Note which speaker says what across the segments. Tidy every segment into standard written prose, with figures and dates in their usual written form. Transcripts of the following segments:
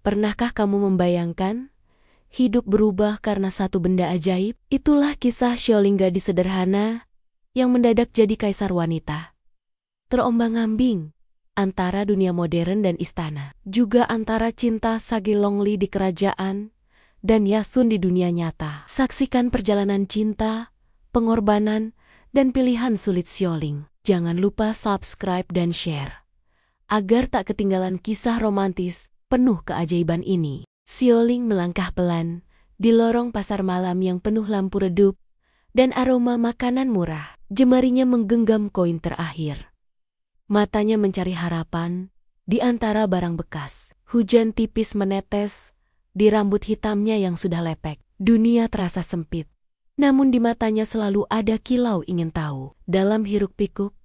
Speaker 1: Pernahkah kamu membayangkan hidup berubah karena satu benda ajaib? Itulah kisah Xiaoling, gadis sederhana yang mendadak jadi kaisar wanita. Terombang-ambing antara dunia modern dan istana, juga antara cinta Sage Longli di kerajaan dan Yasun di dunia nyata. Saksikan perjalanan cinta, pengorbanan, dan pilihan sulit Xiaoling. Jangan lupa subscribe dan share agar tak ketinggalan kisah romantis penuh keajaiban ini. Xiaoling melangkah pelan di lorong pasar malam yang penuh lampu redup dan aroma makanan murah. Jemarinya menggenggam koin terakhir. Matanya mencari harapan di antara barang bekas. Hujan tipis menetes di rambut hitamnya yang sudah lepek. Dunia terasa sempit, namun di matanya selalu ada kilau ingin tahu. Dalam hiruk-pikuk,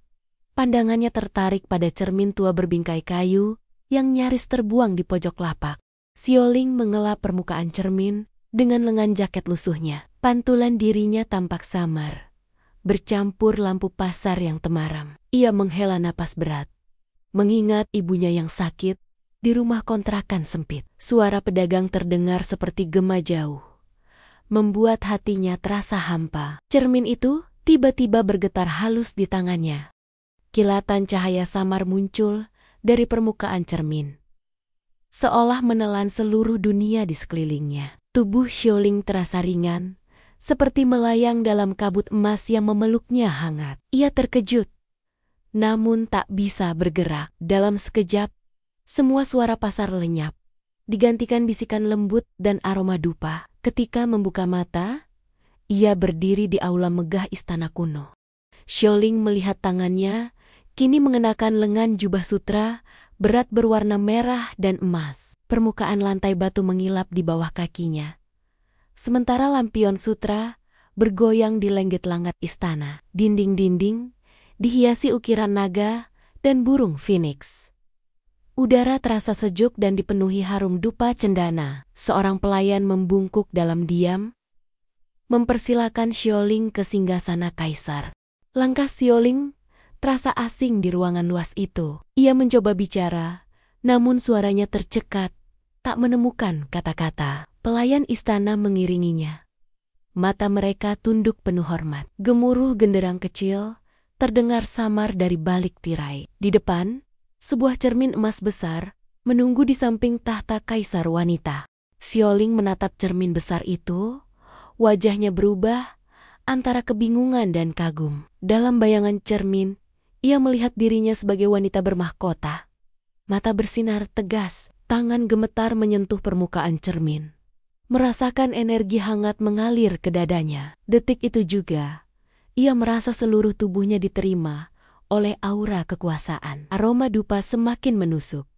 Speaker 1: pandangannya tertarik pada cermin tua berbingkai kayu yang nyaris terbuang di pojok lapak. Xiaoling mengelap permukaan cermin dengan lengan jaket lusuhnya. Pantulan dirinya tampak samar, bercampur lampu pasar yang temaram. Ia menghela napas berat, mengingat ibunya yang sakit di rumah kontrakan sempit. Suara pedagang terdengar seperti gema jauh, membuat hatinya terasa hampa. Cermin itu tiba-tiba bergetar halus di tangannya. Kilatan cahaya samar muncul dari permukaan cermin, seolah menelan seluruh dunia di sekelilingnya. Tubuh Xiaoling terasa ringan, seperti melayang dalam kabut emas yang memeluknya hangat. Ia terkejut, namun tak bisa bergerak. Dalam sekejap, semua suara pasar lenyap, digantikan bisikan lembut dan aroma dupa. Ketika membuka mata, ia berdiri di aula megah istana kuno. Xiaoling melihat tangannya kini mengenakan lengan jubah sutra berat berwarna merah dan emas. Permukaan lantai batu mengilap di bawah kakinya, sementara lampion sutra bergoyang di lenggit-langit istana. Dinding-dinding dihiasi ukiran naga dan burung phoenix. Udara terasa sejuk dan dipenuhi harum dupa cendana. Seorang pelayan membungkuk dalam diam, mempersilakan Xiaoling ke singgasana kaisar. Langkah Xiaoling terasa asing di ruangan luas itu. Ia mencoba bicara, namun suaranya tercekat, tak menemukan kata-kata. Pelayan istana mengiringinya. Mata mereka tunduk penuh hormat. Gemuruh genderang kecil terdengar samar dari balik tirai. Di depan, sebuah cermin emas besar menunggu di samping tahta kaisar wanita. Xiaoling menatap cermin besar itu, wajahnya berubah antara kebingungan dan kagum. Dalam bayangan cermin, ia melihat dirinya sebagai wanita bermahkota. Mata bersinar tegas, tangan gemetar menyentuh permukaan cermin, merasakan energi hangat mengalir ke dadanya. Detik itu juga, ia merasa seluruh tubuhnya diterima oleh aura kekuasaan. Aroma dupa semakin menusuk,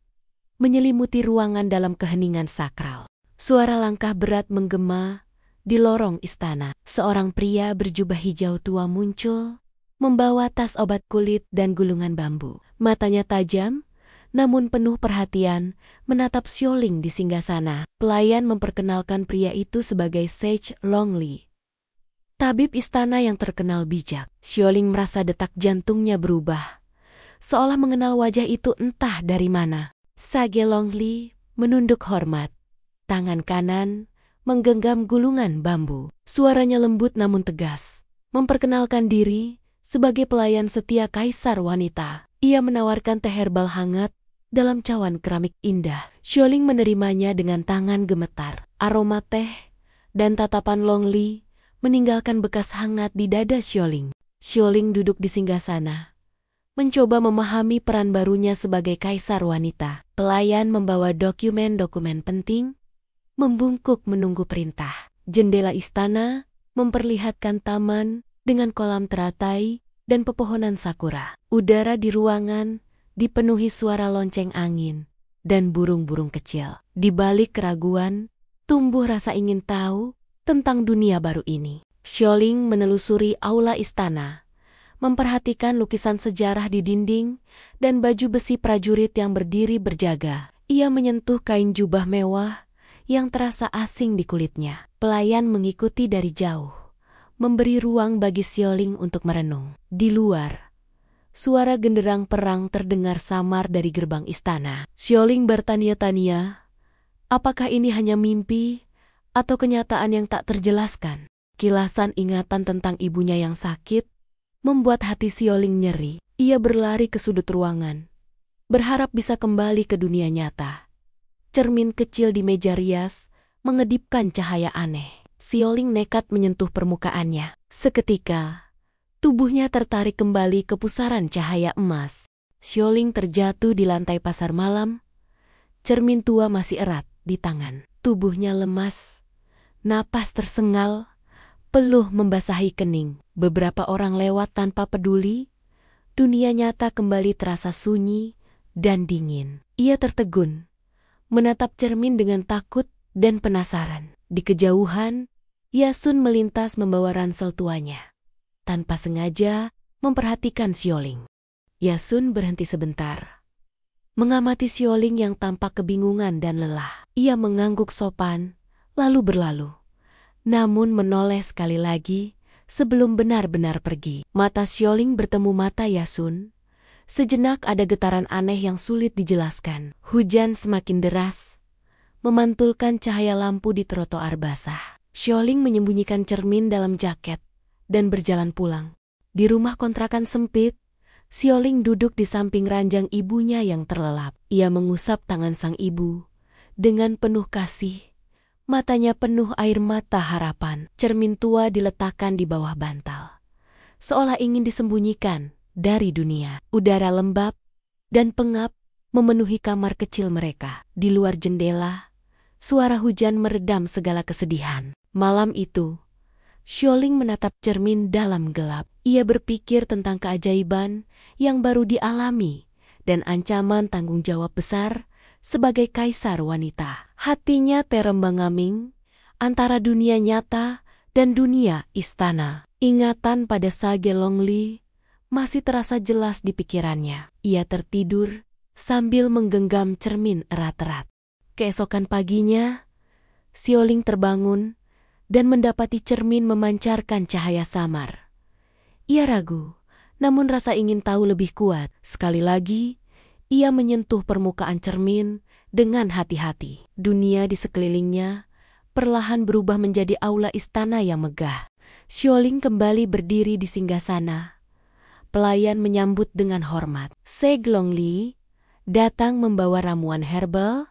Speaker 1: menyelimuti ruangan dalam keheningan sakral. Suara langkah berat menggema di lorong istana. Seorang pria berjubah hijau tua muncul, membawa tas obat kulit dan gulungan bambu. Matanya tajam, namun penuh perhatian, menatap Xiaoling di singgasana. Pelayan memperkenalkan pria itu sebagai Sage Longli, tabib istana yang terkenal bijak. Xiaoling merasa detak jantungnya berubah, seolah mengenal wajah itu entah dari mana. Sage Longli menunduk hormat, tangan kanan menggenggam gulungan bambu. Suaranya lembut namun tegas, memperkenalkan diri sebagai pelayan setia kaisar wanita. Ia menawarkan teh herbal hangat dalam cawan keramik indah. Xiaoling menerimanya dengan tangan gemetar. Aroma teh dan tatapan Longli meninggalkan bekas hangat di dada Xiaoling. Xiaoling duduk di singgasana, mencoba memahami peran barunya sebagai kaisar wanita. Pelayan membawa dokumen-dokumen penting, membungkuk menunggu perintah. Jendela istana memperlihatkan taman dengan kolam teratai dan pepohonan sakura. Udara di ruangan dipenuhi suara lonceng angin dan burung-burung kecil. Di balik keraguan, tumbuh rasa ingin tahu tentang dunia baru ini. Xiaoling menelusuri aula istana, memperhatikan lukisan sejarah di dinding dan baju besi prajurit yang berdiri berjaga. Ia menyentuh kain jubah mewah yang terasa asing di kulitnya. Pelayan mengikuti dari jauh, memberi ruang bagi Xiaoling untuk merenung. Di luar, suara genderang perang terdengar samar dari gerbang istana. Xiaoling bertanya-tanya, Apakah ini hanya mimpi atau kenyataan yang tak terjelaskan? Kilasan ingatan tentang ibunya yang sakit membuat hati Sioling nyeri. Ia berlari ke sudut ruangan, berharap bisa kembali ke dunia nyata. Cermin kecil di meja rias mengedipkan cahaya aneh. Sioling nekat menyentuh permukaannya. Seketika, tubuhnya tertarik kembali ke pusaran cahaya emas. Sioling terjatuh di lantai pasar malam. Cermin tua masih erat di tangan. Tubuhnya lemas, napas tersengal, peluh membasahi kening. Beberapa orang lewat tanpa peduli. Dunia nyata kembali terasa sunyi dan dingin. Ia tertegun, menatap cermin dengan takut dan penasaran. Di kejauhan, Yasun melintas membawa ransel tuanya. Tanpa sengaja memperhatikan Sioling. Yasun berhenti sebentar, mengamati Sioling yang tampak kebingungan dan lelah. Ia mengangguk sopan, lalu berlalu. Namun menoleh sekali lagi sebelum benar-benar pergi. Mata Sioling bertemu mata Yasun. Sejenak ada getaran aneh yang sulit dijelaskan. Hujan semakin deras, memantulkan cahaya lampu di trotoar basah. Sioling menyembunyikan cermin dalam jaket dan berjalan pulang. Di rumah kontrakan sempit, Sioling duduk di samping ranjang ibunya yang terlelap. Ia mengusap tangan sang ibu dengan penuh kasih. Matanya penuh air mata harapan. Cermin tua diletakkan di bawah bantal, seolah ingin disembunyikan dari dunia. Udara lembab dan pengap memenuhi kamar kecil mereka. Di luar jendela, suara hujan meredam segala kesedihan. Malam itu, Sioling menatap cermin dalam gelap. Ia berpikir tentang keajaiban yang baru dialami dan ancaman tanggung jawab besar sebagai kaisar wanita. Hatinya terembang-ambing antara dunia nyata dan dunia istana. Ingatan pada Sage Longli masih terasa jelas di pikirannya. Ia tertidur sambil menggenggam cermin erat-erat. Keesokan paginya, Sioling terbangun dan mendapati cermin memancarkan cahaya samar. Ia ragu, namun rasa ingin tahu lebih kuat. Sekali lagi, ia menyentuh permukaan cermin dengan hati-hati. Dunia di sekelilingnya perlahan berubah menjadi aula istana yang megah. Sioling kembali berdiri di singgasana. Pelayan menyambut dengan hormat. Sage Longli datang membawa ramuan herbal.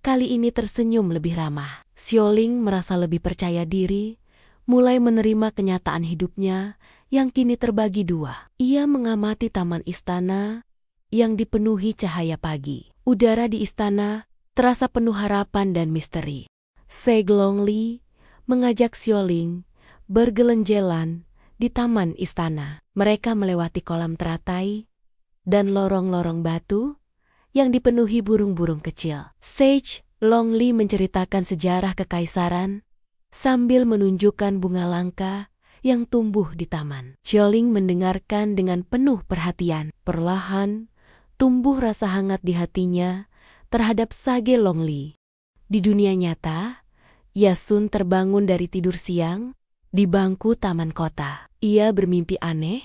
Speaker 1: Kali ini tersenyum lebih ramah. Sioling merasa lebih percaya diri, mulai menerima kenyataan hidupnya yang kini terbagi dua. Ia mengamati taman istana yang dipenuhi cahaya pagi. Udara di istana terasa penuh harapan dan misteri. Sage Longli mengajak Sioling bergelenjelan di taman istana. Mereka melewati kolam teratai dan lorong-lorong batu yang dipenuhi burung-burung kecil. Sage Longli menceritakan sejarah kekaisaran sambil menunjukkan bunga langka yang tumbuh di taman. Sioling mendengarkan dengan penuh perhatian. Perlahan, tumbuh rasa hangat di hatinya terhadap Sage Longli. Di dunia nyata, Yasun terbangun dari tidur siang di bangku taman kota. Ia bermimpi aneh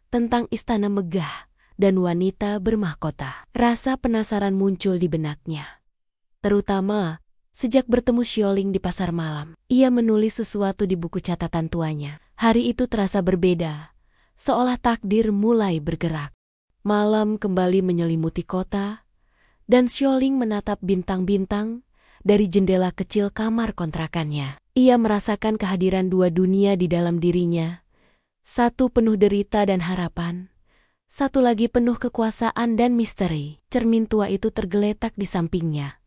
Speaker 1: tentang istana megah dan wanita bermahkota. Rasa penasaran muncul di benaknya, terutama sejak bertemu Sioling di pasar malam. Ia menulis sesuatu di buku catatan tuanya. Hari itu terasa berbeda, seolah takdir mulai bergerak. Malam kembali menyelimuti kota, dan Sioling menatap bintang-bintang dari jendela kecil kamar kontrakannya. Ia merasakan kehadiran dua dunia di dalam dirinya. Satu penuh derita dan harapan, satu lagi penuh kekuasaan dan misteri. Cermin tua itu tergeletak di sampingnya,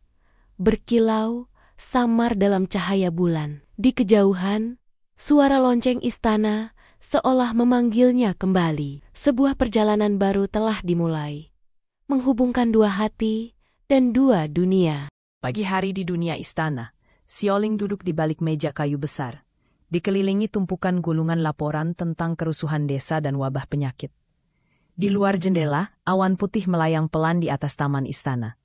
Speaker 1: berkilau samar dalam cahaya bulan. Di kejauhan, suara lonceng istana seolah memanggilnya kembali. Sebuah perjalanan baru telah dimulai, menghubungkan dua hati dan dua dunia.
Speaker 2: Pagi hari di dunia istana, Sioling duduk di balik meja kayu besar, dikelilingi tumpukan gulungan laporan tentang kerusuhan desa dan wabah penyakit. Di luar jendela, awan putih melayang pelan di atas taman istana.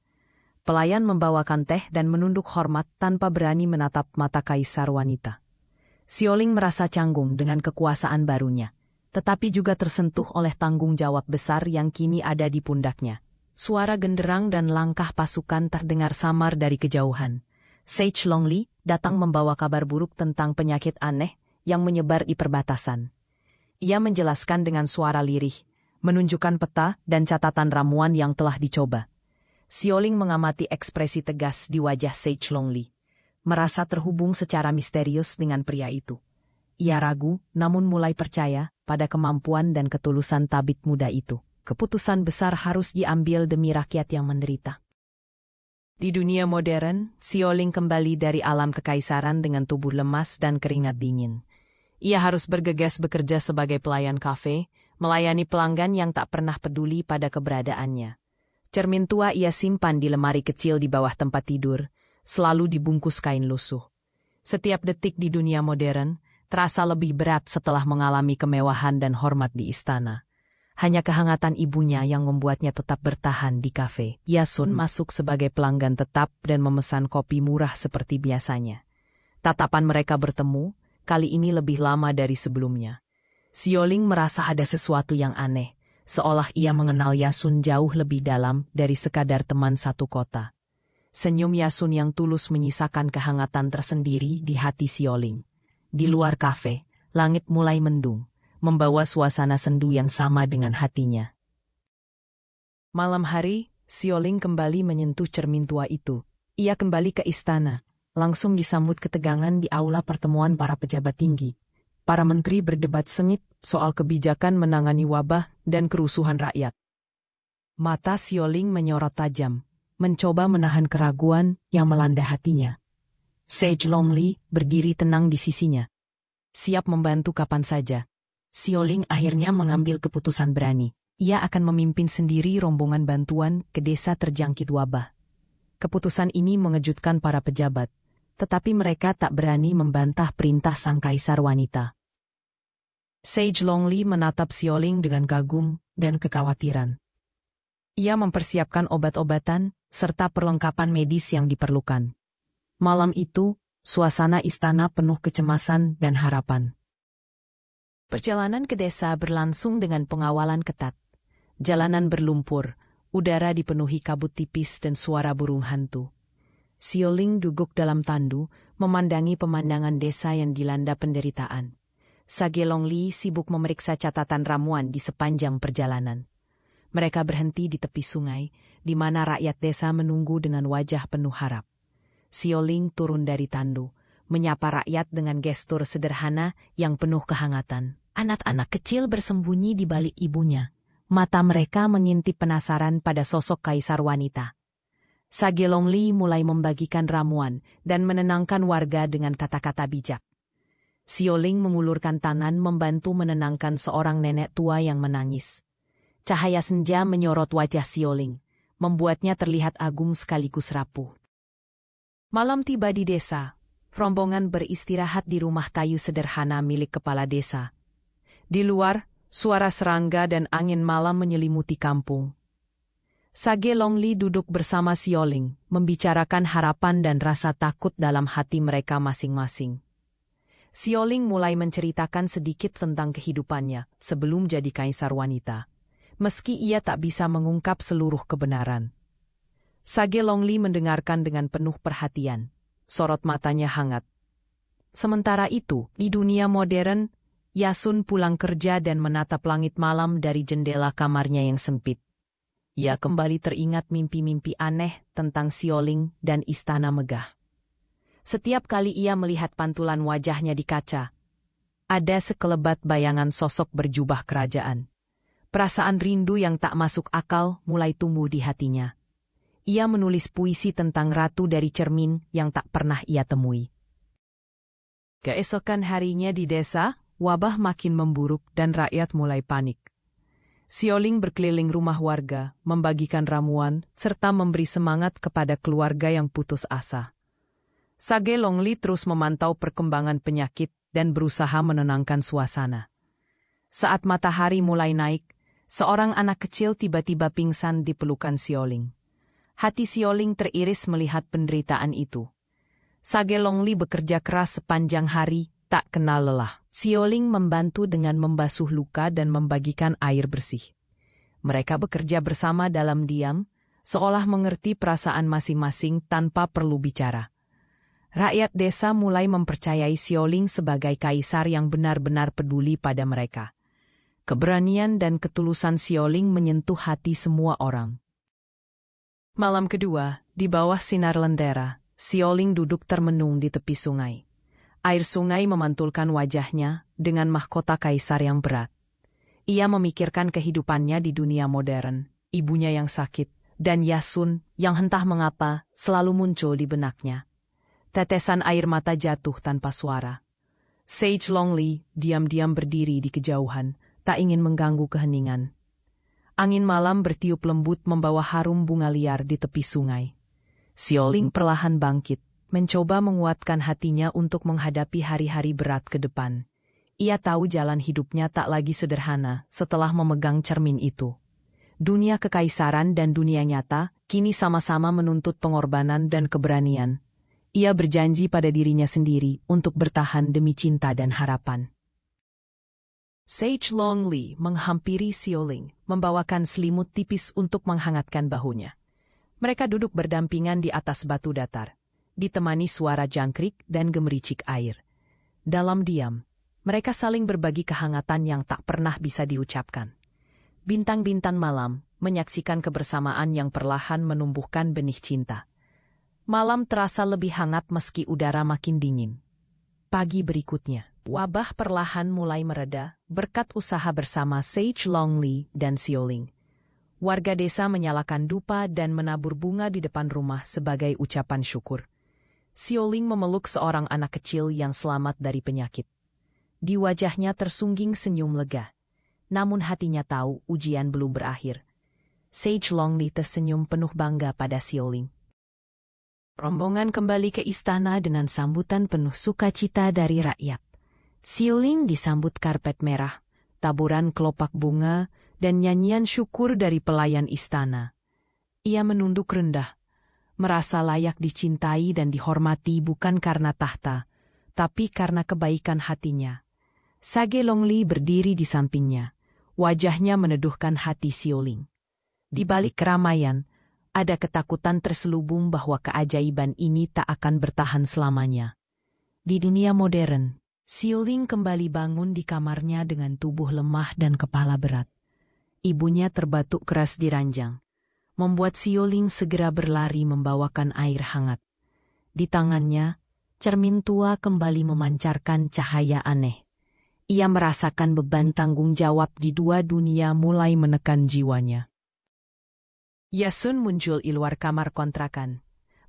Speaker 2: Pelayan membawakan teh dan menunduk hormat tanpa berani menatap mata kaisar wanita. Sioling merasa canggung dengan kekuasaan barunya, tetapi juga tersentuh oleh tanggung jawab besar yang kini ada di pundaknya. Suara genderang dan langkah pasukan terdengar samar dari kejauhan. Sage Longli datang membawa kabar buruk tentang penyakit aneh yang menyebar di perbatasan. Ia menjelaskan dengan suara lirih, menunjukkan peta dan catatan ramuan yang telah dicoba. Sioling mengamati ekspresi tegas di wajah Sage Longli, merasa terhubung secara misterius dengan pria itu. Ia ragu, namun mulai percaya pada kemampuan dan ketulusan tabib muda itu. Keputusan besar harus diambil demi rakyat yang menderita. Di dunia modern, Sioling kembali dari alam kekaisaran dengan tubuh lemas dan keringat dingin. Ia harus bergegas bekerja sebagai pelayan kafe, melayani pelanggan yang tak pernah peduli pada keberadaannya. Cermin tua ia simpan di lemari kecil di bawah tempat tidur, selalu dibungkus kain lusuh. Setiap detik di dunia modern terasa lebih berat setelah mengalami kemewahan dan hormat di istana. Hanya kehangatan ibunya yang membuatnya tetap bertahan di kafe. Yasun masuk sebagai pelanggan tetap dan memesan kopi murah seperti biasanya. Tatapan mereka bertemu, kali ini lebih lama dari sebelumnya. Sioling merasa ada sesuatu yang aneh, seolah ia mengenal Yasun jauh lebih dalam dari sekadar teman satu kota. Senyum Yasun yang tulus menyisakan kehangatan tersendiri di hati Sioling. Di luar kafe, langit mulai mendung, membawa suasana sendu yang sama dengan hatinya. Malam hari, Sioling kembali menyentuh cermin tua itu. Ia kembali ke istana, langsung disambut ketegangan di aula pertemuan para pejabat tinggi. Para menteri berdebat sengit soal kebijakan menangani wabah dan kerusuhan rakyat. Mata Sioling menyorot tajam, mencoba menahan keraguan yang melanda hatinya. Sage Longli berdiri tenang di sisinya, siap membantu kapan saja. Sioling akhirnya mengambil keputusan berani. Ia akan memimpin sendiri rombongan bantuan ke desa terjangkit wabah. Keputusan ini mengejutkan para pejabat, tetapi mereka tak berani membantah perintah sang kaisar wanita. Sage Longli menatap Sioling dengan kagum dan kekhawatiran. Ia mempersiapkan obat-obatan serta perlengkapan medis yang diperlukan. Malam itu, suasana istana penuh kecemasan dan harapan. Perjalanan ke desa berlangsung dengan pengawalan ketat. Jalanan berlumpur, udara dipenuhi kabut tipis dan suara burung hantu. Sioling duduk dalam tandu, memandangi pemandangan desa yang dilanda penderitaan. Sage Longli sibuk memeriksa catatan ramuan di sepanjang perjalanan. Mereka berhenti di tepi sungai, di mana rakyat desa menunggu dengan wajah penuh harap. Sioling turun dari tandu, menyapa rakyat dengan gestur sederhana yang penuh kehangatan. Anak-anak kecil bersembunyi di balik ibunya. Mata mereka mengintip penasaran pada sosok kaisar wanita. Sage Longli mulai membagikan ramuan dan menenangkan warga dengan kata-kata bijak. Sioling mengulurkan tangan membantu menenangkan seorang nenek tua yang menangis. Cahaya senja menyorot wajah Sioling, membuatnya terlihat agung sekaligus rapuh. Malam tiba di desa. Rombongan beristirahat di rumah kayu sederhana milik kepala desa. Di luar, suara serangga dan angin malam menyelimuti kampung. Sage Longli duduk bersama Sioling, membicarakan harapan dan rasa takut dalam hati mereka masing-masing. Sioling mulai menceritakan sedikit tentang kehidupannya sebelum jadi kaisar wanita, meski ia tak bisa mengungkap seluruh kebenaran. Sage Longli mendengarkan dengan penuh perhatian, sorot matanya hangat. Sementara itu, di dunia modern, Yasun pulang kerja dan menatap langit malam dari jendela kamarnya yang sempit. Ia kembali teringat mimpi-mimpi aneh tentang Sioling dan istana megah. Setiap kali ia melihat pantulan wajahnya di kaca, ada sekelebat bayangan sosok berjubah kerajaan. Perasaan rindu yang tak masuk akal mulai tumbuh di hatinya. Ia menulis puisi tentang ratu dari cermin yang tak pernah ia temui. Keesokan harinya di desa, wabah makin memburuk dan rakyat mulai panik. Sioling berkeliling rumah warga, membagikan ramuan, serta memberi semangat kepada keluarga yang putus asa. Sage Longli terus memantau perkembangan penyakit dan berusaha menenangkan suasana. Saat matahari mulai naik, seorang anak kecil tiba-tiba pingsan di pelukan Sioling. Hati Sioling teriris melihat penderitaan itu. Sage Longli bekerja keras sepanjang hari, tak kenal lelah. Sioling membantu dengan membasuh luka dan membagikan air bersih. Mereka bekerja bersama dalam diam, seolah mengerti perasaan masing-masing tanpa perlu bicara. Rakyat desa mulai mempercayai Sioling sebagai kaisar yang benar-benar peduli pada mereka. Keberanian dan ketulusan Sioling menyentuh hati semua orang. Malam kedua, di bawah sinar lentera, Sioling duduk termenung di tepi sungai. Air sungai memantulkan wajahnya dengan mahkota kaisar yang berat. Ia memikirkan kehidupannya di dunia modern, ibunya yang sakit, dan Yasun yang entah mengapa selalu muncul di benaknya. Tetesan air mata jatuh tanpa suara. Sage Longley diam-diam berdiri di kejauhan, tak ingin mengganggu keheningan. Angin malam bertiup lembut membawa harum bunga liar di tepi sungai. Sioling perlahan bangkit, mencoba menguatkan hatinya untuk menghadapi hari-hari berat ke depan. Ia tahu jalan hidupnya tak lagi sederhana setelah memegang cermin itu. Dunia kekaisaran dan dunia nyata kini sama-sama menuntut pengorbanan dan keberanian. Ia berjanji pada dirinya sendiri untuk bertahan demi cinta dan harapan. Sage Longley menghampiri Sioling, membawakan selimut tipis untuk menghangatkan bahunya. Mereka duduk berdampingan di atas batu datar, ditemani suara jangkrik dan gemericik air. Dalam diam, mereka saling berbagi kehangatan yang tak pernah bisa diucapkan. Bintang-bintang malam menyaksikan kebersamaan yang perlahan menumbuhkan benih cinta. Malam terasa lebih hangat meski udara makin dingin. Pagi berikutnya, wabah perlahan mulai mereda berkat usaha bersama Sage Longley dan Sioling. Warga desa menyalakan dupa dan menabur bunga di depan rumah sebagai ucapan syukur. Sioling memeluk seorang anak kecil yang selamat dari penyakit. Di wajahnya tersungging senyum lega. Namun hatinya tahu ujian belum berakhir. Sage Longley tersenyum penuh bangga pada Sioling. Rombongan kembali ke istana dengan sambutan penuh sukacita dari rakyat. Sioling disambut karpet merah, taburan kelopak bunga, dan nyanyian syukur dari pelayan istana. Ia menunduk rendah, merasa layak dicintai dan dihormati bukan karena tahta, tapi karena kebaikan hatinya. Sage Longley berdiri di sampingnya, wajahnya meneduhkan hati Sioling. Di balik keramaian, ada ketakutan terselubung bahwa keajaiban ini tak akan bertahan selamanya. Di dunia modern, Sioling kembali bangun di kamarnya dengan tubuh lemah dan kepala berat. Ibunya terbatuk keras di ranjang, membuat Sioling segera berlari membawakan air hangat. Di tangannya, cermin tua kembali memancarkan cahaya aneh. Ia merasakan beban tanggung jawab di dua dunia mulai menekan jiwanya. Yasun muncul di luar kamar kontrakan,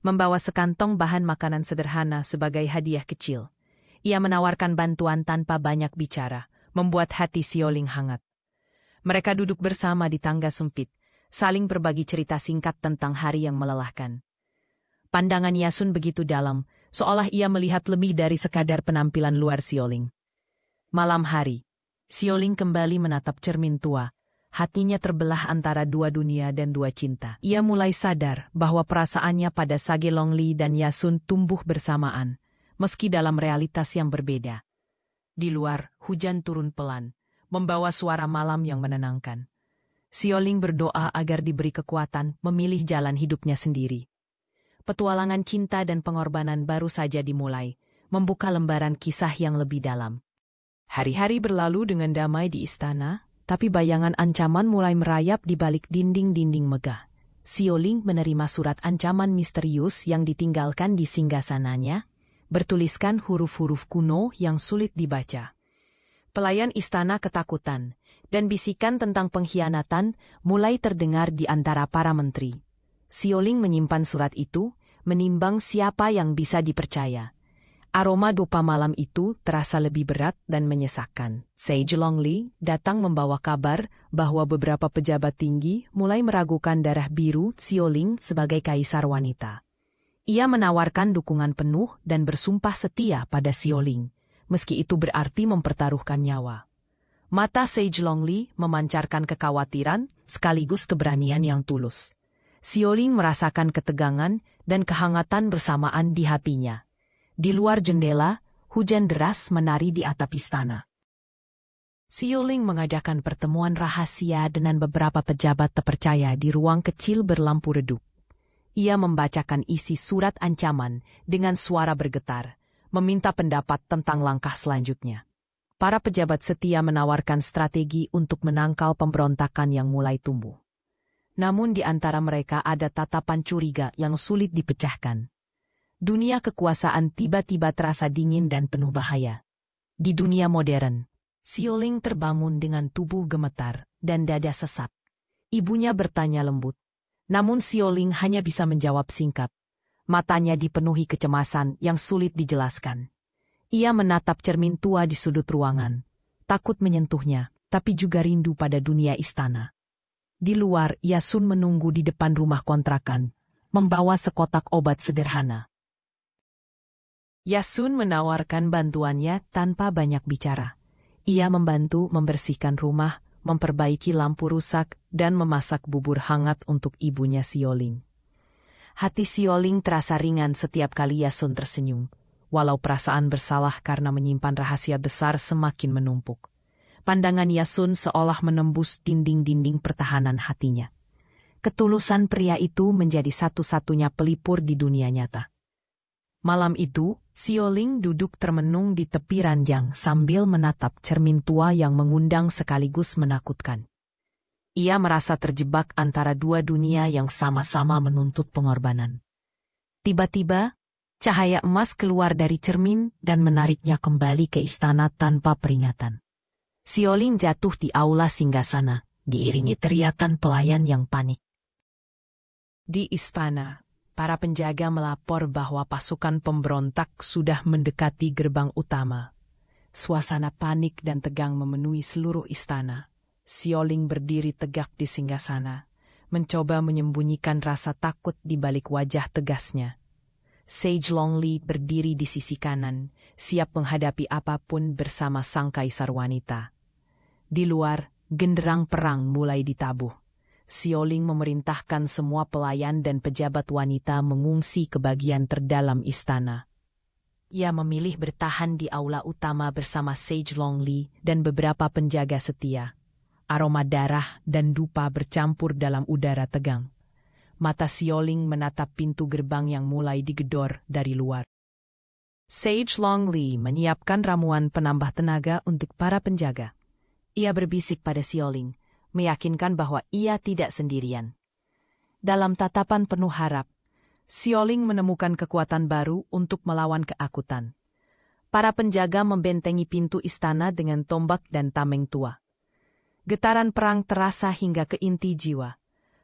Speaker 2: membawa sekantong bahan makanan sederhana sebagai hadiah kecil. Ia menawarkan bantuan tanpa banyak bicara, membuat hati Sioling hangat. Mereka duduk bersama di tangga sempit, saling berbagi cerita singkat tentang hari yang melelahkan. Pandangan Yasun begitu dalam, seolah ia melihat lebih dari sekadar penampilan luar Sioling. Malam hari, Sioling kembali menatap cermin tua. Hatinya terbelah antara dua dunia dan dua cinta. Ia mulai sadar bahwa perasaannya pada Sage Longley dan Yasun tumbuh bersamaan, meski dalam realitas yang berbeda. Di luar, hujan turun pelan, membawa suara malam yang menenangkan. Sioling berdoa agar diberi kekuatan memilih jalan hidupnya sendiri. Petualangan cinta dan pengorbanan baru saja dimulai, membuka lembaran kisah yang lebih dalam. Hari-hari berlalu dengan damai di istana, tapi bayangan ancaman mulai merayap di balik dinding-dinding megah. Sioling menerima surat ancaman misterius yang ditinggalkan di singgasananya, bertuliskan huruf-huruf kuno yang sulit dibaca. Pelayan istana ketakutan, dan bisikan tentang pengkhianatan mulai terdengar di antara para menteri. Sioling menyimpan surat itu, menimbang siapa yang bisa dipercaya. Aroma dupa malam itu terasa lebih berat dan menyesakkan. Sage Longley datang membawa kabar bahwa beberapa pejabat tinggi mulai meragukan darah biru Sioling sebagai kaisar wanita. Ia menawarkan dukungan penuh dan bersumpah setia pada Sioling, meski itu berarti mempertaruhkan nyawa. Mata Sage Longley memancarkan kekhawatiran sekaligus keberanian yang tulus. Sioling merasakan ketegangan dan kehangatan bersamaan di hatinya. Di luar jendela, hujan deras menari di atap istana. Sioling mengadakan pertemuan rahasia dengan beberapa pejabat terpercaya di ruang kecil berlampu redup. ia membacakan isi surat ancaman dengan suara bergetar, meminta pendapat tentang langkah selanjutnya. Para pejabat setia menawarkan strategi untuk menangkal pemberontakan yang mulai tumbuh. Namun di antara mereka ada tatapan curiga yang sulit dipecahkan. Dunia kekuasaan tiba-tiba terasa dingin dan penuh bahaya. Di dunia modern, Sioling terbangun dengan tubuh gemetar dan dada sesak. Ibunya bertanya lembut. Namun Sioling hanya bisa menjawab singkat. Matanya dipenuhi kecemasan yang sulit dijelaskan. Ia menatap cermin tua di sudut ruangan, takut menyentuhnya, tapi juga rindu pada dunia istana. Di luar, Yasun menunggu di depan rumah kontrakan, membawa sekotak obat sederhana. Yasun menawarkan bantuannya tanpa banyak bicara. Ia membantu membersihkan rumah, memperbaiki lampu rusak, dan memasak bubur hangat untuk ibunya Sioling. Hati Sioling terasa ringan setiap kali Yasun tersenyum. Walau perasaan bersalah karena menyimpan rahasia besar semakin menumpuk. Pandangan Yasun seolah menembus dinding-dinding pertahanan hatinya. Ketulusan pria itu menjadi satu-satunya pelipur di dunia nyata. Malam itu, Sioling duduk termenung di tepi ranjang sambil menatap cermin tua yang mengundang sekaligus menakutkan. Ia merasa terjebak antara dua dunia yang sama-sama menuntut pengorbanan. Tiba-tiba, cahaya emas keluar dari cermin dan menariknya kembali ke istana tanpa peringatan. Sioling jatuh di aula singgasana, diiringi teriakan pelayan yang panik. Di istana, para penjaga melapor bahwa pasukan pemberontak sudah mendekati gerbang utama. Suasana panik dan tegang memenuhi seluruh istana. Sioling berdiri tegak di singgasana, mencoba menyembunyikan rasa takut di balik wajah tegasnya. Sage Longli berdiri di sisi kanan, siap menghadapi apapun bersama sang kaisar wanita. Di luar, genderang perang mulai ditabuh. Sioling memerintahkan semua pelayan dan pejabat wanita mengungsi ke bagian terdalam istana. Ia memilih bertahan di aula utama bersama Sage Longli dan beberapa penjaga setia. Aroma darah dan dupa bercampur dalam udara tegang. Mata Sioling menatap pintu gerbang yang mulai digedor dari luar. Sage Longli menyiapkan ramuan penambah tenaga untuk para penjaga. Ia berbisik pada Sioling, meyakinkan bahwa ia tidak sendirian. Dalam tatapan penuh harap, Sioling menemukan kekuatan baru untuk melawan keakutan. Para penjaga membentengi pintu istana dengan tombak dan tameng tua. Getaran perang terasa hingga ke inti jiwa.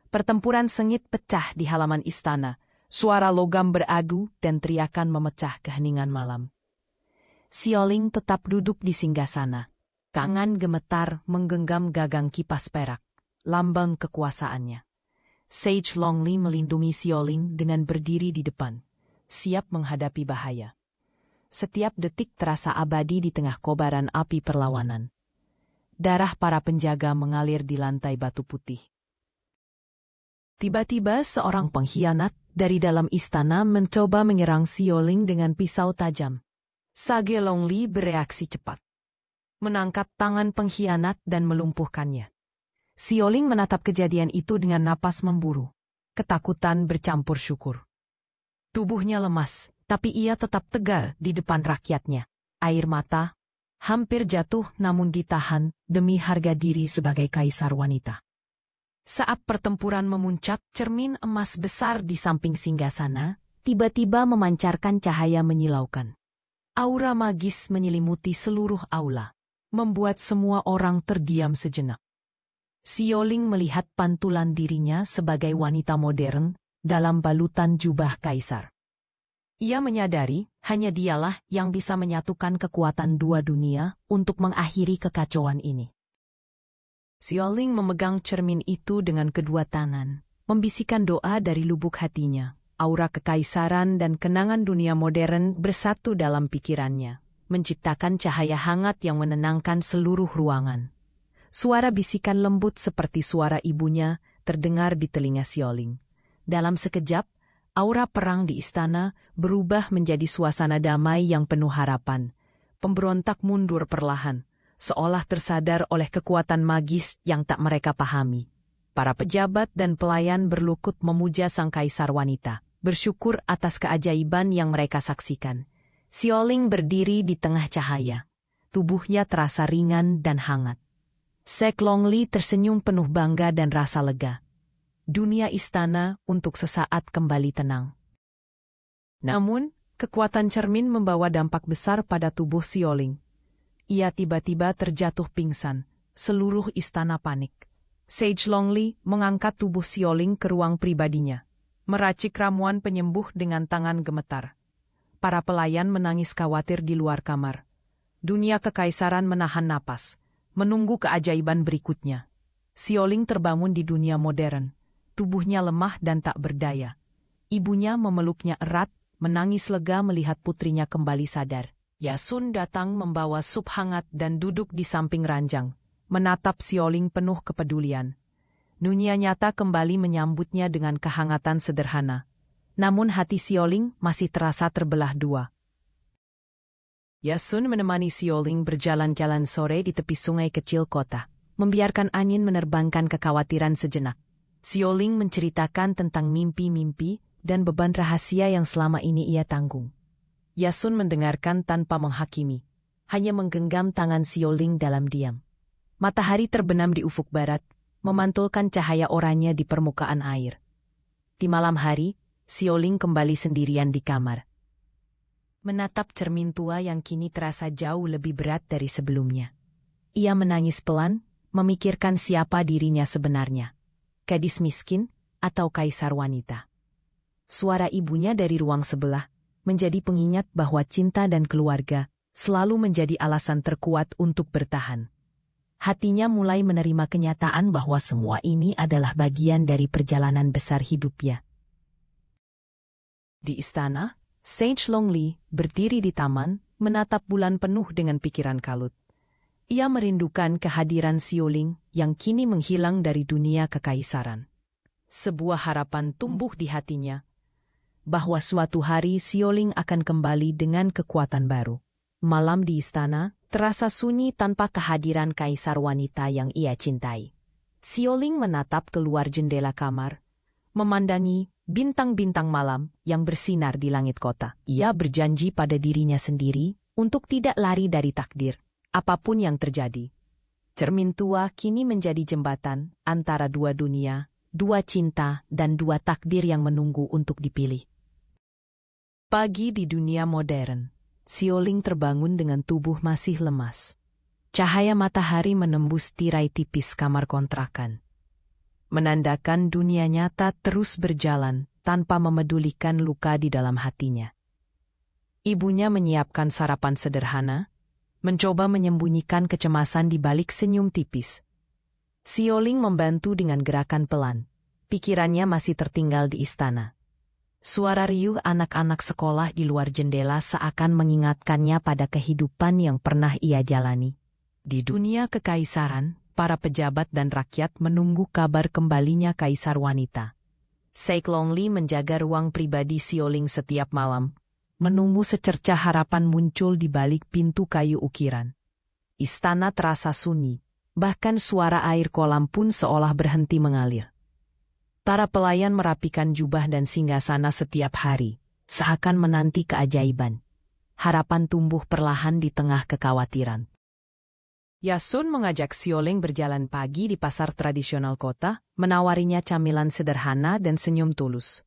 Speaker 2: Pertempuran sengit pecah di halaman istana, suara logam beradu dan teriakan memecah keheningan malam. Sioling tetap duduk di singgasana. Tangan gemetar menggenggam gagang kipas perak, lambang kekuasaannya. Sage Longli melindungi Sioling dengan berdiri di depan, siap menghadapi bahaya. Setiap detik terasa abadi di tengah kobaran api perlawanan. Darah para penjaga mengalir di lantai batu putih. Tiba-tiba seorang pengkhianat dari dalam istana mencoba menyerang Sioling dengan pisau tajam. Sage Longli bereaksi cepat, menangkap tangan pengkhianat dan melumpuhkannya. Sioling menatap kejadian itu dengan napas memburu. Ketakutan bercampur syukur. Tubuhnya lemas, tapi ia tetap tegar di depan rakyatnya. Air mata hampir jatuh namun ditahan demi harga diri sebagai kaisar wanita. Saat pertempuran memuncak, cermin emas besar di samping singgasana tiba-tiba memancarkan cahaya menyilaukan. Aura magis menyelimuti seluruh aula, membuat semua orang terdiam sejenak. Sioling melihat pantulan dirinya sebagai wanita modern dalam balutan jubah kaisar. Ia menyadari hanya dialah yang bisa menyatukan kekuatan dua dunia untuk mengakhiri kekacauan ini. Sioling memegang cermin itu dengan kedua tangan, membisikkan doa dari lubuk hatinya. Aura kekaisaran dan kenangan dunia modern bersatu dalam pikirannya, menciptakan cahaya hangat yang menenangkan seluruh ruangan. Suara bisikan lembut seperti suara ibunya terdengar di telinga Sioling. Dalam sekejap, aura perang di istana berubah menjadi suasana damai yang penuh harapan. Pemberontak mundur perlahan, seolah tersadar oleh kekuatan magis yang tak mereka pahami. Para pejabat dan pelayan berlutut memuja sang kaisar wanita, bersyukur atas keajaiban yang mereka saksikan. Sioling berdiri di tengah cahaya. Tubuhnya terasa ringan dan hangat. Sek Longli tersenyum penuh bangga dan rasa lega. Dunia istana untuk sesaat kembali tenang. Namun, kekuatan cermin membawa dampak besar pada tubuh Sioling. Ia tiba-tiba terjatuh pingsan. Seluruh istana panik. Sage Longli mengangkat tubuh Sioling ke ruang pribadinya, meracik ramuan penyembuh dengan tangan gemetar. Para pelayan menangis khawatir di luar kamar. Dunia kekaisaran menahan napas, menunggu keajaiban berikutnya. Sioling terbangun di dunia modern. Tubuhnya lemah dan tak berdaya. Ibunya memeluknya erat, menangis lega melihat putrinya kembali sadar. Yasun datang membawa sup hangat dan duduk di samping ranjang, menatap Sioling penuh kepedulian. Dunia nyata kembali menyambutnya dengan kehangatan sederhana. Namun hati Sioling masih terasa terbelah dua. Yasun menemani Sioling berjalan-jalan sore di tepi sungai kecil kota, membiarkan angin menerbangkan kekhawatiran sejenak. Sioling menceritakan tentang mimpi-mimpi dan beban rahasia yang selama ini ia tanggung. Yasun mendengarkan tanpa menghakimi, hanya menggenggam tangan Sioling dalam diam. Matahari terbenam di ufuk barat, memantulkan cahaya oranye di permukaan air. Di malam hari, Sioling kembali sendirian di kamar. Menatap cermin tua yang kini terasa jauh lebih berat dari sebelumnya. Ia menangis pelan, memikirkan siapa dirinya sebenarnya. Gadis miskin atau kaisar wanita. Suara ibunya dari ruang sebelah menjadi pengingat bahwa cinta dan keluarga selalu menjadi alasan terkuat untuk bertahan. Hatinya mulai menerima kenyataan bahwa semua ini adalah bagian dari perjalanan besar hidupnya. Di istana, Sage Longli berdiri di taman, menatap bulan penuh dengan pikiran kalut. Ia merindukan kehadiran Sioling yang kini menghilang dari dunia kekaisaran. Sebuah harapan tumbuh di hatinya, bahwa suatu hari Sioling akan kembali dengan kekuatan baru. Malam di istana terasa sunyi tanpa kehadiran kaisar wanita yang ia cintai. Sioling menatap keluar jendela kamar, memandangi bintang-bintang malam yang bersinar di langit kota. Ia berjanji pada dirinya sendiri untuk tidak lari dari takdir, apapun yang terjadi. Cermin tua kini menjadi jembatan antara dua dunia, dua cinta, dan dua takdir yang menunggu untuk dipilih. Pagi di dunia modern. Sioling terbangun dengan tubuh masih lemas. Cahaya matahari menembus tirai tipis kamar kontrakan, menandakan dunia nyata terus berjalan tanpa memedulikan luka di dalam hatinya. Ibunya menyiapkan sarapan sederhana, mencoba menyembunyikan kecemasan di balik senyum tipis. Sioling membantu dengan gerakan pelan. Pikirannya masih tertinggal di istana. Suara riuh anak-anak sekolah di luar jendela seakan mengingatkannya pada kehidupan yang pernah ia jalani. Di dunia kekaisaran, para pejabat dan rakyat menunggu kabar kembalinya kaisar wanita. Sage Longli menjaga ruang pribadi Sioling setiap malam, menunggu secercah harapan muncul di balik pintu kayu ukiran. Istana terasa sunyi, bahkan suara air kolam pun seolah berhenti mengalir. Para pelayan merapikan jubah dan singgasana setiap hari, seakan menanti keajaiban. Harapan tumbuh perlahan di tengah kekhawatiran. Yasun mengajak Sioling berjalan pagi di pasar tradisional kota, menawarinya camilan sederhana dan senyum tulus.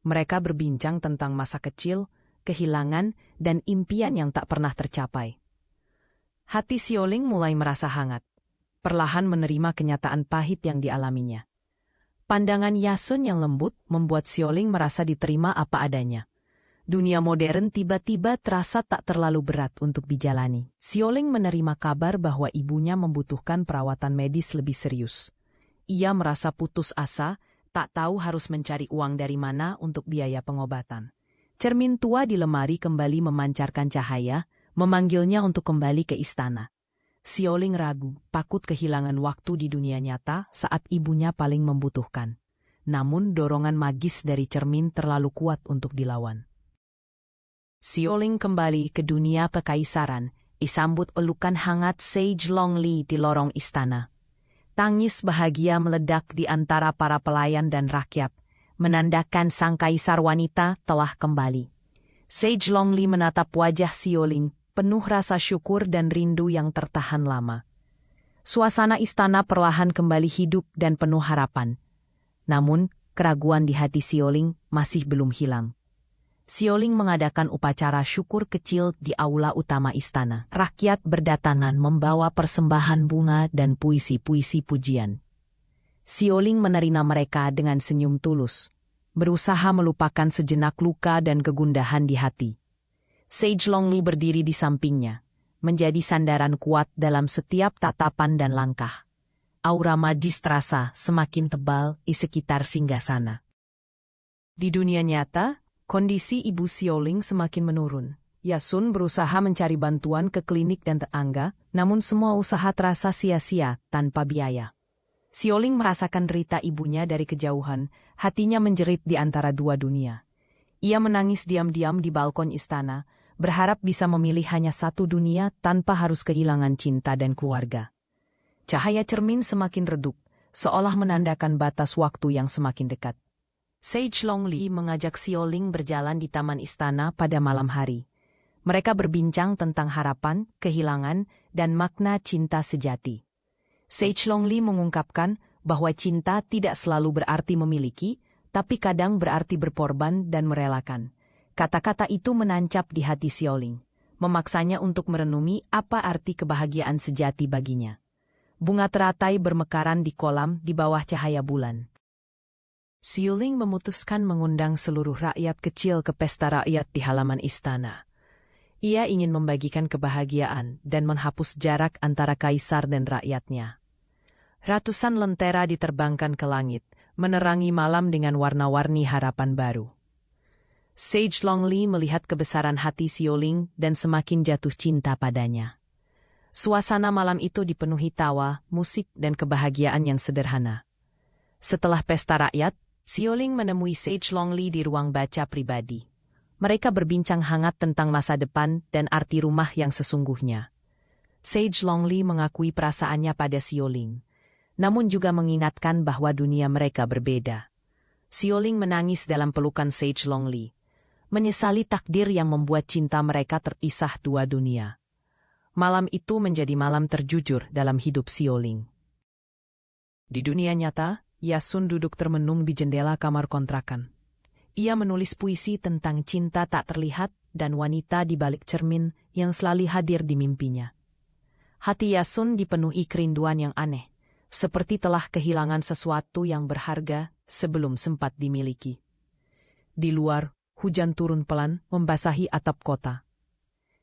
Speaker 2: Mereka berbincang tentang masa kecil, kehilangan, dan impian yang tak pernah tercapai. Hati Sioling mulai merasa hangat, perlahan menerima kenyataan pahit yang dialaminya. Pandangan Yasun yang lembut membuat Sioling merasa diterima apa adanya. Dunia modern tiba-tiba terasa tak terlalu berat untuk dijalani. Sioling menerima kabar bahwa ibunya membutuhkan perawatan medis lebih serius. Ia merasa putus asa, tak tahu harus mencari uang dari mana untuk biaya pengobatan. Cermin tua di lemari kembali memancarkan cahaya, memanggilnya untuk kembali ke istana. Sioling ragu, takut kehilangan waktu di dunia nyata saat ibunya paling membutuhkan. Namun dorongan magis dari cermin terlalu kuat untuk dilawan. Sioling kembali ke dunia kekaisaran, disambut pelukan hangat Sage Longli di lorong istana. Tangis bahagia meledak di antara para pelayan dan rakyat, menandakan sang kaisar wanita telah kembali. Sage Longli menatap wajah Sioling, penuh rasa syukur dan rindu yang tertahan lama. Suasana istana perlahan kembali hidup dan penuh harapan. Namun, keraguan di hati Sioling masih belum hilang. Sioling mengadakan upacara syukur kecil di aula utama istana. Rakyat berdatangan membawa persembahan bunga dan puisi-puisi pujian. Sioling menerima mereka dengan senyum tulus, berusaha melupakan sejenak luka dan kegundahan di hati. Sage Longli berdiri di sampingnya, menjadi sandaran kuat dalam setiap tatapan dan langkah. Aura magis terasa semakin tebal di sekitar singgasana. Di dunia nyata, kondisi Ibu Sioling semakin menurun. Yasun berusaha mencari bantuan ke klinik dan tetangga, namun semua usaha terasa sia-sia tanpa biaya. Sioling merasakan derita ibunya dari kejauhan, hatinya menjerit di antara dua dunia. Ia menangis diam-diam di balkon istana, berharap bisa memilih hanya satu dunia tanpa harus kehilangan cinta dan keluarga. Cahaya cermin semakin redup, seolah menandakan batas waktu yang semakin dekat. Sage Longli mengajak Sioling berjalan di taman istana pada malam hari. Mereka berbincang tentang harapan, kehilangan, dan makna cinta sejati. Sage Longli mengungkapkan bahwa cinta tidak selalu berarti memiliki, tapi kadang berarti berkorban dan merelakan. Kata-kata itu menancap di hati Sioling, memaksanya untuk merenungi apa arti kebahagiaan sejati baginya. Bunga teratai bermekaran di kolam di bawah cahaya bulan. Sioling memutuskan mengundang seluruh rakyat kecil ke pesta rakyat di halaman istana. Ia ingin membagikan kebahagiaan dan menghapus jarak antara kaisar dan rakyatnya. Ratusan lentera diterbangkan ke langit, menerangi malam dengan warna-warni harapan baru. Sage Longli melihat kebesaran hati Sioling dan semakin jatuh cinta padanya. Suasana malam itu dipenuhi tawa, musik, dan kebahagiaan yang sederhana. Setelah pesta rakyat, Sioling menemui Sage Longli di ruang baca pribadi. Mereka berbincang hangat tentang masa depan dan arti rumah yang sesungguhnya. Sage Longli mengakui perasaannya pada Sioling, namun juga mengingatkan bahwa dunia mereka berbeda. Sioling menangis dalam pelukan Sage Longli, menyesali takdir yang membuat cinta mereka terpisah dua dunia. Malam itu menjadi malam terjujur dalam hidup Sioling. Di dunia nyata, Yasun duduk termenung di jendela kamar kontrakan. Ia menulis puisi tentang cinta tak terlihat dan wanita di balik cermin yang selalu hadir di mimpinya. Hati Yasun dipenuhi kerinduan yang aneh, seperti telah kehilangan sesuatu yang berharga sebelum sempat dimiliki. Di luar, hujan turun pelan membasahi atap kota.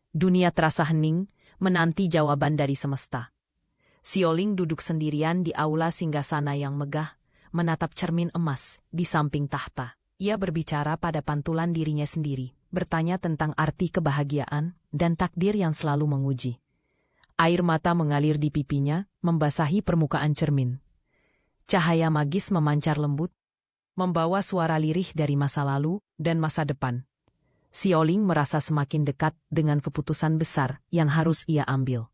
Speaker 2: Dunia terasa hening, menanti jawaban dari semesta. Sioling duduk sendirian di aula singgasana yang megah, menatap cermin emas di samping tahta. Ia berbicara pada pantulan dirinya sendiri, bertanya tentang arti kebahagiaan dan takdir yang selalu menguji. Air mata mengalir di pipinya, membasahi permukaan cermin. Cahaya magis memancar lembut, membawa suara lirih dari masa lalu dan masa depan. Sioling merasa semakin dekat dengan keputusan besar yang harus ia ambil.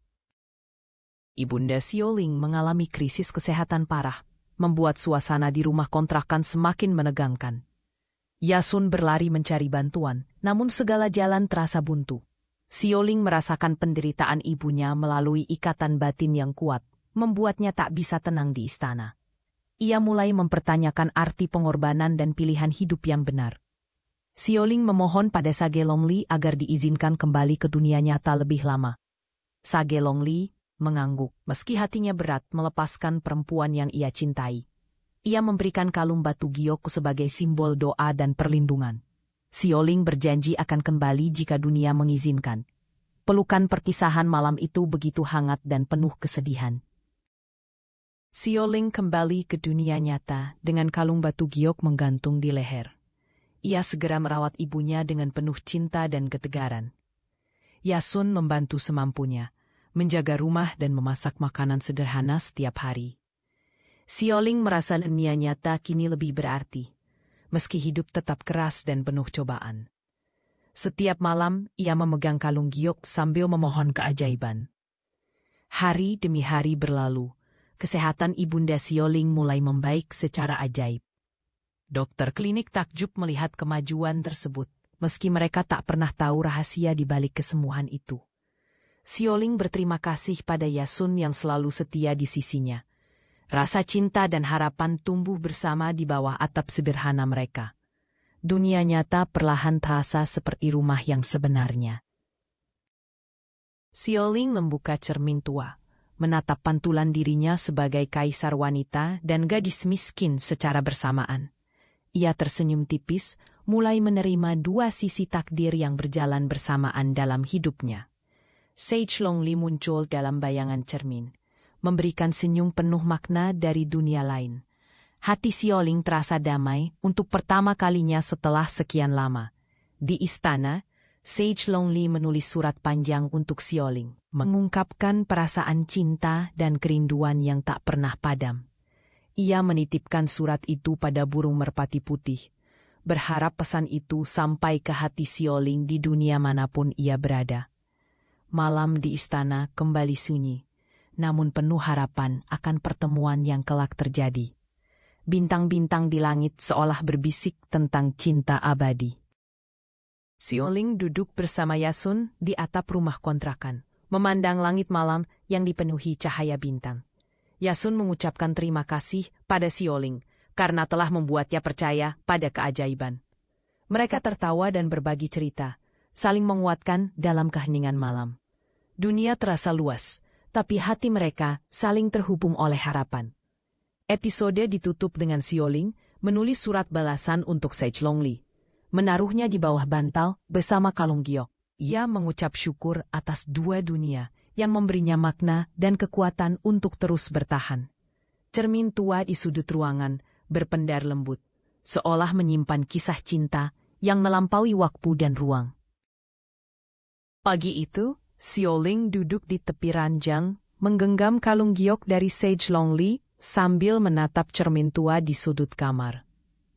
Speaker 2: Ibunda Sioling mengalami krisis kesehatan parah, membuat suasana di rumah kontrakan semakin menegangkan. Yasun berlari mencari bantuan, namun segala jalan terasa buntu. Sioling merasakan penderitaan ibunya melalui ikatan batin yang kuat, membuatnya tak bisa tenang di istana. Ia mulai mempertanyakan arti pengorbanan dan pilihan hidup yang benar. Sioling memohon pada Sage Longli agar diizinkan kembali ke dunia nyata lebih lama. Sage Longli mengangguk, meski hatinya berat melepaskan perempuan yang ia cintai. Ia memberikan kalung batu giok sebagai simbol doa dan perlindungan. Sioling berjanji akan kembali jika dunia mengizinkan. Pelukan perpisahan malam itu begitu hangat dan penuh kesedihan. Sioling kembali ke dunia nyata dengan kalung batu giok menggantung di leher. Ia segera merawat ibunya dengan penuh cinta dan ketegaran. Yasun membantu semampunya, menjaga rumah dan memasak makanan sederhana setiap hari. Sioling merasa dunia nyata kini lebih berarti, meski hidup tetap keras dan penuh cobaan. Setiap malam, ia memegang kalung giok sambil memohon keajaiban. Hari demi hari berlalu, kesehatan Ibunda Sioling mulai membaik secara ajaib. Dokter klinik takjub melihat kemajuan tersebut, meski mereka tak pernah tahu rahasia di balik kesembuhan itu. Sioling berterima kasih pada Yasun yang selalu setia di sisinya. Rasa cinta dan harapan tumbuh bersama di bawah atap sederhana mereka. Dunia nyata perlahan terasa seperti rumah yang sebenarnya. Sioling membuka cermin tua, menatap pantulan dirinya sebagai kaisar wanita dan gadis miskin secara bersamaan. Ia tersenyum tipis, mulai menerima dua sisi takdir yang berjalan bersamaan dalam hidupnya. Sage Longli muncul dalam bayangan cermin, memberikan senyum penuh makna dari dunia lain. Hati Sioling terasa damai untuk pertama kalinya setelah sekian lama. Di istana, Sage Longli menulis surat panjang untuk Sioling, mengungkapkan perasaan cinta dan kerinduan yang tak pernah padam. Ia menitipkan surat itu pada burung merpati putih, berharap pesan itu sampai ke hati Sioling di dunia manapun ia berada. Malam di istana kembali sunyi, namun penuh harapan akan pertemuan yang kelak terjadi. Bintang-bintang di langit seolah berbisik tentang cinta abadi. Sioling duduk bersama Yasun di atap rumah kontrakan, memandang langit malam yang dipenuhi cahaya bintang. Yasun mengucapkan terima kasih pada Sioling karena telah membuatnya percaya pada keajaiban. Mereka tertawa dan berbagi cerita, saling menguatkan dalam keheningan malam. Dunia terasa luas, tapi hati mereka saling terhubung oleh harapan. Episode ditutup dengan Sioling menulis surat balasan untuk Sage Longli, menaruhnya di bawah bantal bersama kalung giok. Ia mengucap syukur atas dua dunia yang memberinya makna dan kekuatan untuk terus bertahan. Cermin tua di sudut ruangan berpendar lembut, seolah menyimpan kisah cinta yang melampaui waktu dan ruang. Pagi itu, Sioling duduk di tepi ranjang, menggenggam kalung giok dari Sage Longli sambil menatap cermin tua di sudut kamar.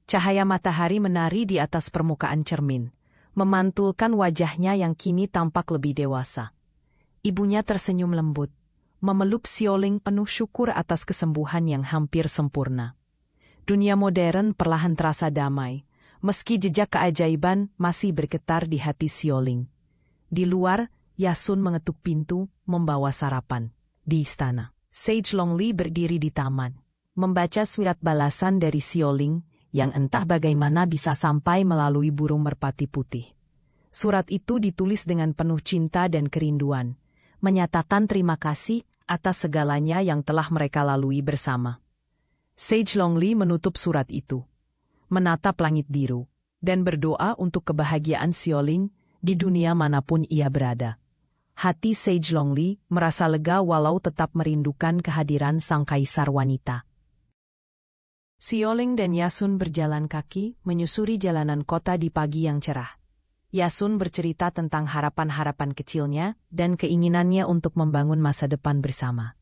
Speaker 2: Cahaya matahari menari di atas permukaan cermin, memantulkan wajahnya yang kini tampak lebih dewasa. Ibunya tersenyum lembut, memeluk Sioling penuh syukur atas kesembuhan yang hampir sempurna. Dunia modern perlahan terasa damai, meski jejak keajaiban masih bergetar di hati Sioling. Di luar, Yasun mengetuk pintu, membawa sarapan. Di istana, Sage Longli berdiri di taman, membaca surat balasan dari Sioling yang entah bagaimana bisa sampai melalui burung merpati putih. Surat itu ditulis dengan penuh cinta dan kerinduan, menyatakan terima kasih atas segalanya yang telah mereka lalui bersama. Sage Longli menutup surat itu, menatap langit biru, dan berdoa untuk kebahagiaan Sioling di dunia manapun ia berada. Hati Sage Longli merasa lega walau tetap merindukan kehadiran sang kaisar wanita. Sioling dan Yasun berjalan kaki menyusuri jalanan kota di pagi yang cerah. Yasun bercerita tentang harapan-harapan kecilnya dan keinginannya untuk membangun masa depan bersama.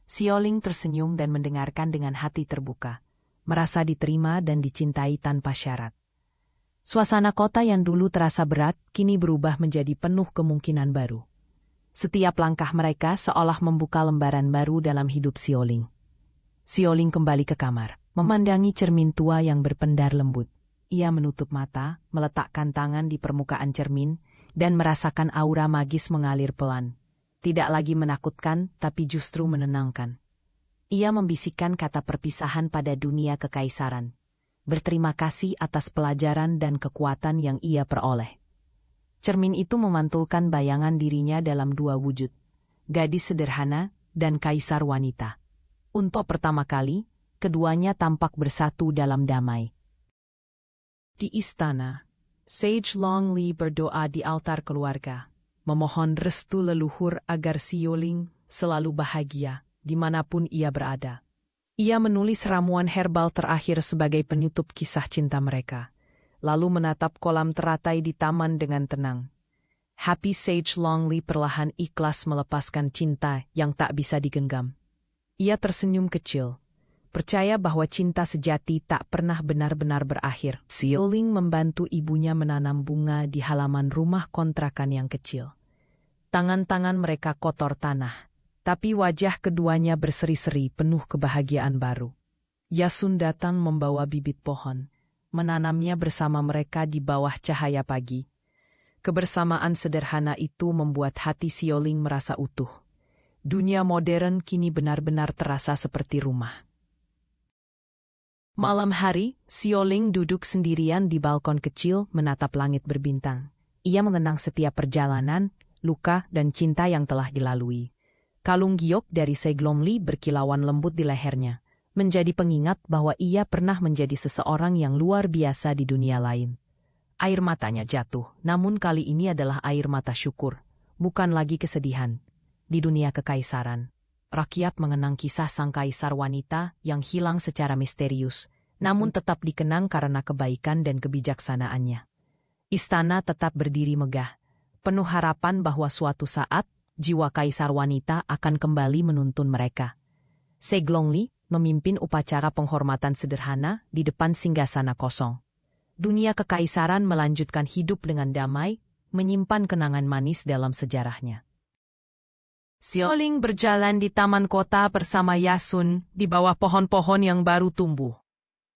Speaker 2: Sioling tersenyum dan mendengarkan dengan hati terbuka, merasa diterima dan dicintai tanpa syarat. Suasana kota yang dulu terasa berat kini berubah menjadi penuh kemungkinan baru. Setiap langkah mereka seolah membuka lembaran baru dalam hidup Sioling. Sioling kembali ke kamar, memandangi cermin tua yang berpendar lembut. Ia menutup mata, meletakkan tangan di permukaan cermin, dan merasakan aura magis mengalir pelan. Tidak lagi menakutkan, tapi justru menenangkan. Ia membisikkan kata perpisahan pada dunia kekaisaran. Berterima kasih atas pelajaran dan kekuatan yang ia peroleh. Cermin itu memantulkan bayangan dirinya dalam dua wujud, gadis sederhana dan kaisar wanita. Untuk pertama kali, keduanya tampak bersatu dalam damai. Di istana, Sage Longli berdoa di altar keluarga, memohon restu leluhur agar Sioling selalu bahagia dimanapun ia berada. Ia menulis ramuan herbal terakhir sebagai penutup kisah cinta mereka, lalu menatap kolam teratai di taman dengan tenang. Happy Sage Longli perlahan ikhlas melepaskan cinta yang tak bisa digenggam. Ia tersenyum kecil, percaya bahwa cinta sejati tak pernah benar-benar berakhir. Sioling membantu ibunya menanam bunga di halaman rumah kontrakan yang kecil. Tangan-tangan mereka kotor tanah, Tapi wajah keduanya berseri-seri penuh kebahagiaan baru. Yasun datang membawa bibit pohon, menanamnya bersama mereka di bawah cahaya pagi. Kebersamaan sederhana itu membuat hati Sioling merasa utuh. Dunia modern kini benar-benar terasa seperti rumah. Malam hari, Sioling duduk sendirian di balkon kecil menatap langit berbintang. Ia mengenang setiap perjalanan, luka, dan cinta yang telah dilalui. Kalung giok dari Seglongli berkilauan lembut di lehernya, menjadi pengingat bahwa ia pernah menjadi seseorang yang luar biasa di dunia lain. Air matanya jatuh, namun kali ini adalah air mata syukur, bukan lagi kesedihan. Di dunia kekaisaran, rakyat mengenang kisah sang kaisar wanita yang hilang secara misterius, namun tetap dikenang karena kebaikan dan kebijaksanaannya. Istana tetap berdiri megah, penuh harapan bahwa suatu saat, jiwa kaisar wanita akan kembali menuntun mereka. Seglongli memimpin upacara penghormatan sederhana di depan singgasana kosong. Dunia kekaisaran melanjutkan hidup dengan damai, menyimpan kenangan manis dalam sejarahnya. Sioling berjalan di taman kota bersama Yasun di bawah pohon-pohon yang baru tumbuh.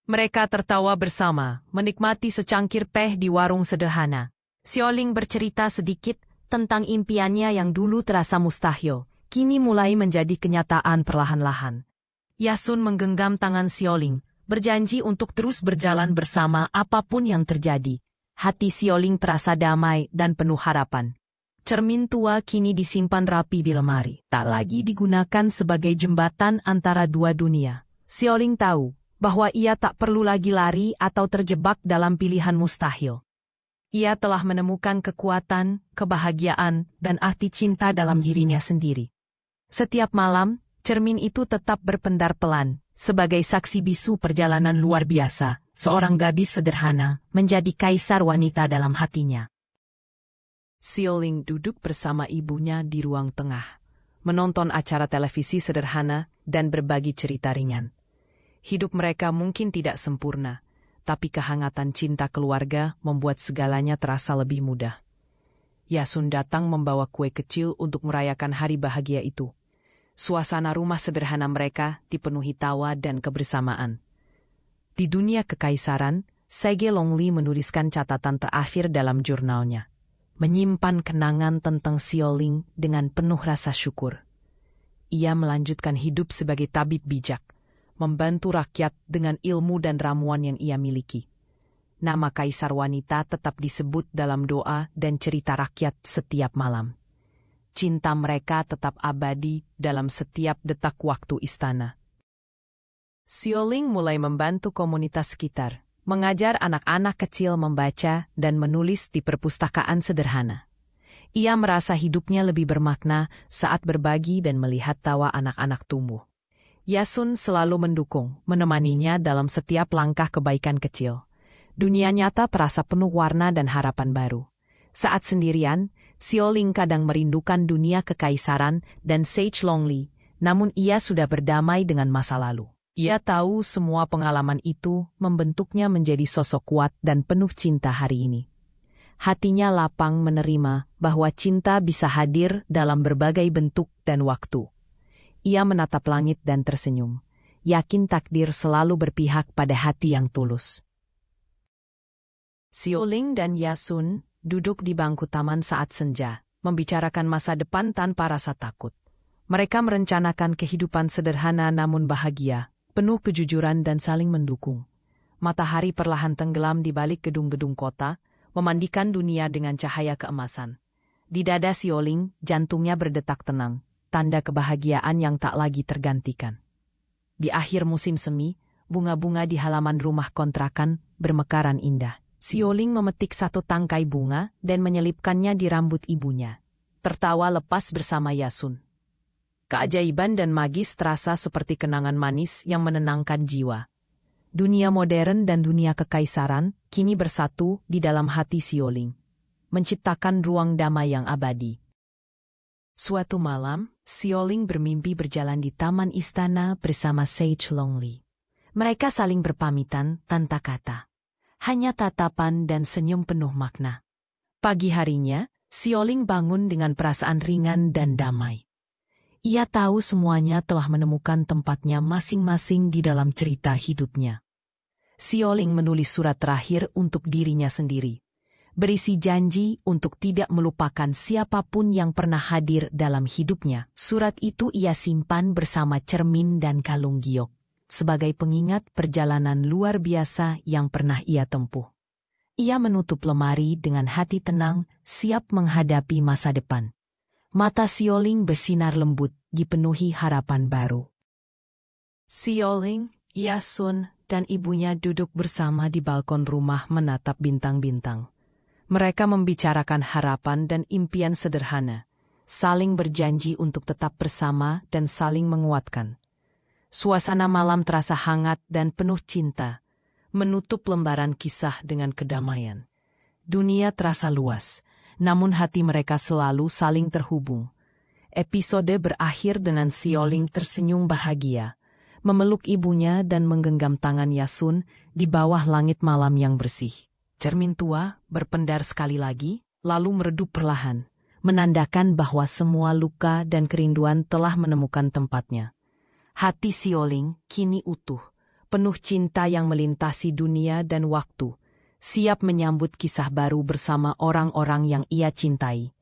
Speaker 2: Mereka tertawa bersama, menikmati secangkir teh di warung sederhana. Sioling bercerita sedikit tentang impiannya yang dulu terasa mustahil, kini mulai menjadi kenyataan perlahan-lahan. Yasun menggenggam tangan Sioling, berjanji untuk terus berjalan bersama apapun yang terjadi. Hati Sioling terasa damai dan penuh harapan. Cermin tua kini disimpan rapi di lemari, tak lagi digunakan sebagai jembatan antara dua dunia. Sioling tahu bahwa ia tak perlu lagi lari atau terjebak dalam pilihan mustahil. Ia telah menemukan kekuatan, kebahagiaan, dan arti cinta dalam dirinya sendiri. Setiap malam, cermin itu tetap berpendar pelan, sebagai saksi bisu perjalanan luar biasa, seorang gadis sederhana menjadi kaisar wanita dalam hatinya. Sioling duduk bersama ibunya di ruang tengah, menonton acara televisi sederhana dan berbagi cerita ringan. Hidup mereka mungkin tidak sempurna, tapi kehangatan cinta keluarga membuat segalanya terasa lebih mudah. Yasun datang membawa kue kecil untuk merayakan hari bahagia itu. Suasana rumah sederhana mereka dipenuhi tawa dan kebersamaan. Di dunia kekaisaran, Seglongli menuliskan catatan terakhir dalam jurnalnya, menyimpan kenangan tentang Sioling dengan penuh rasa syukur. Ia melanjutkan hidup sebagai tabib bijak, membantu rakyat dengan ilmu dan ramuan yang ia miliki. Nama kaisar wanita tetap disebut dalam doa dan cerita rakyat setiap malam. Cinta mereka tetap abadi dalam setiap detak waktu istana. Sioling mulai membantu komunitas sekitar, mengajar anak-anak kecil membaca dan menulis di perpustakaan sederhana. Ia merasa hidupnya lebih bermakna saat berbagi dan melihat tawa anak-anak tumbuh. Yasun selalu mendukung, menemaninya dalam setiap langkah kebaikan kecil. Dunia nyata terasa penuh warna dan harapan baru. Saat sendirian, Sioling kadang merindukan dunia kekaisaran dan Seglongli, namun ia sudah berdamai dengan masa lalu. Ia tahu semua pengalaman itu membentuknya menjadi sosok kuat dan penuh cinta hari ini. Hatinya lapang menerima bahwa cinta bisa hadir dalam berbagai bentuk dan waktu. Ia menatap langit dan tersenyum, yakin takdir selalu berpihak pada hati yang tulus. Sioling dan Yasun duduk di bangku taman saat senja, membicarakan masa depan tanpa rasa takut. Mereka merencanakan kehidupan sederhana namun bahagia, penuh kejujuran dan saling mendukung. Matahari perlahan tenggelam di balik gedung-gedung kota, memandikan dunia dengan cahaya keemasan. Di dada Sioling, jantungnya berdetak tenang, tanda kebahagiaan yang tak lagi tergantikan. Di akhir musim semi, bunga-bunga di halaman rumah kontrakan bermekaran indah. Sioling memetik satu tangkai bunga dan menyelipkannya di rambut ibunya. Tertawa lepas bersama Yasun. Keajaiban dan magis terasa seperti kenangan manis yang menenangkan jiwa. Dunia modern dan dunia kekaisaran kini bersatu di dalam hati Sioling, menciptakan ruang damai yang abadi. Suatu malam, Sioling bermimpi berjalan di taman istana bersama Seglongli. Mereka saling berpamitan tanpa kata. Hanya tatapan dan senyum penuh makna. Pagi harinya, Sioling bangun dengan perasaan ringan dan damai. Ia tahu semuanya telah menemukan tempatnya masing-masing di dalam cerita hidupnya. Sioling menulis surat terakhir untuk dirinya sendiri, berisi janji untuk tidak melupakan siapapun yang pernah hadir dalam hidupnya. Surat itu ia simpan bersama cermin dan kalung giok, sebagai pengingat perjalanan luar biasa yang pernah ia tempuh. Ia menutup lemari dengan hati tenang, siap menghadapi masa depan. Mata Sioling bersinar lembut, dipenuhi harapan baru. Sioling, Yasun, dan ibunya duduk bersama di balkon rumah menatap bintang-bintang. Mereka membicarakan harapan dan impian sederhana, saling berjanji untuk tetap bersama dan saling menguatkan. Suasana malam terasa hangat dan penuh cinta, menutup lembaran kisah dengan kedamaian. Dunia terasa luas, namun hati mereka selalu saling terhubung. Episode berakhir dengan Sioling tersenyum bahagia, memeluk ibunya dan menggenggam tangan Yasun di bawah langit malam yang bersih. Cermin tua berpendar sekali lagi, lalu meredup perlahan, menandakan bahwa semua luka dan kerinduan telah menemukan tempatnya. Hati Sioling kini utuh, penuh cinta yang melintasi dunia dan waktu, siap menyambut kisah baru bersama orang-orang yang ia cintai.